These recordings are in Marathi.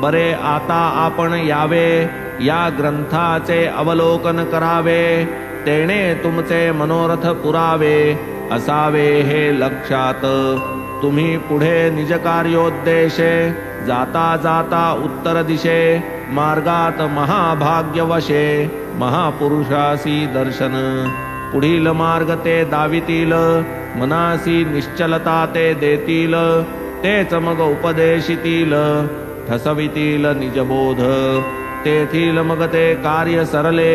बरे आता आपण यावे, या ग्रंथाचे अवलोकन करावे, तेणे तुमचे मनोरथ पुरावे, असावे हे लक्षात। तुम्ही पुढे निज कार्योद्देशे, जाता जाता उत्तर दिशे, मार्गात महाभाग्यवशे, महापुरुषासी दर्शन। पुढील मार्ग ते दावितील, मनासी निश्चलता ते देतील, तेच मग उपदेशितील, ठसवितील निजबोध। तेथील मग ते कार्य सरले,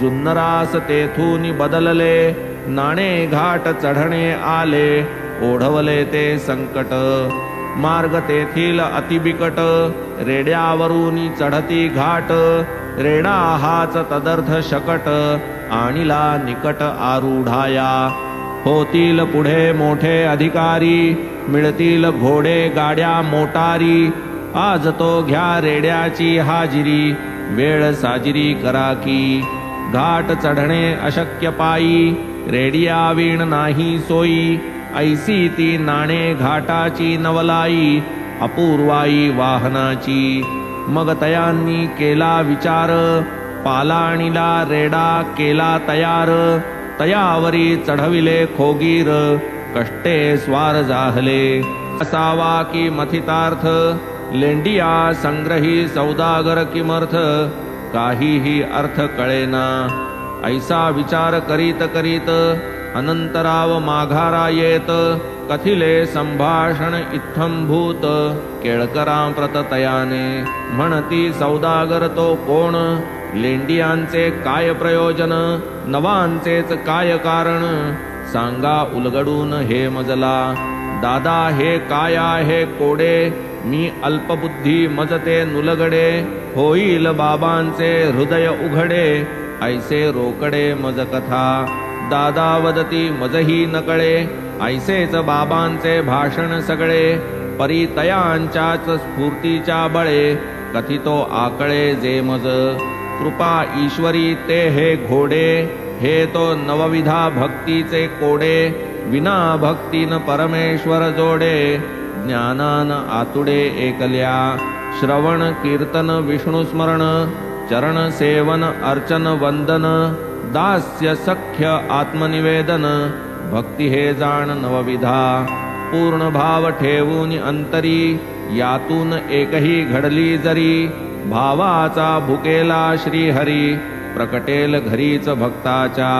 जुन्नरास तेथून बदलले, नाणे घाट चढणे आले, ओढवले ते संकट। मार्ग तेथील अतिबिकट, रेड्यावरून चढती घाट, रेडा हाच तदर्थ शकट, आणिला निकट आरूढाया। होतील पुढे मोठे अधिकारी, मिळतील घोडे गाड्या मोटारी, आज तो घ्या रेड्याची हाजिरी, वेळ साजिरी करा की। घाट चढणे अशक्य पायी, रेडियावीण नाही सोयी, ऐसी ती नाणे घाटाची नवलाई, अपूर्वाई वाहनाची। मग तयांनी केला विचार, पालाणीला रेडा केला तयार, तयावरी चढविले खोगीर, कष्टे स्वार जाहले। असावा की मथितार्थ, लेंडिया संग्रही सौदागर किमर्थ, काहीही अर्थ कळेना। ऐसा विचार करीत करीत, अनंतराव माघारा येत, कथिले संभाषण इत्थंभूत, केळकरांप्रत तयाने। म्हणती सौदागर तो कोण, लेंडियांचे काय प्रयोजन, नवांचेच काय कारण, सांगा उलगडून हे मजला। दादा हे काय आहे कोडे, मी अल्पबुद्धी मजते नुलगडे, होईल बाबांचे हृदय उघडे, ऐसे रोकडे मज कथा। दादा वदती मजही नकळे, ऐसेच बाबांचे भाषण सगळे, परितयांच्याच स्फूर्तीच्या बळे, कथितो आकळे जे मज। कृपा ईश्वरी ते हे घोडे, हे तो नवविधा भक्तीचे कोडे, विना भक्तीन परमेश्वर जोडे, ज्ञानान आतुडे एकल्या। श्रवण कीर्तन विष्णुस्मरण, चरण सेवन अर्चन वंदन, दास्य सख्य आत्मनिवेदन, भक्ती हे जाण नवविधा। पूर्ण भाव ठेवून अंतरी, यातून एकही घडली जरी, भावाचा भुकेला श्रीहरी, प्रकटेल घरीच भक्ताच्या।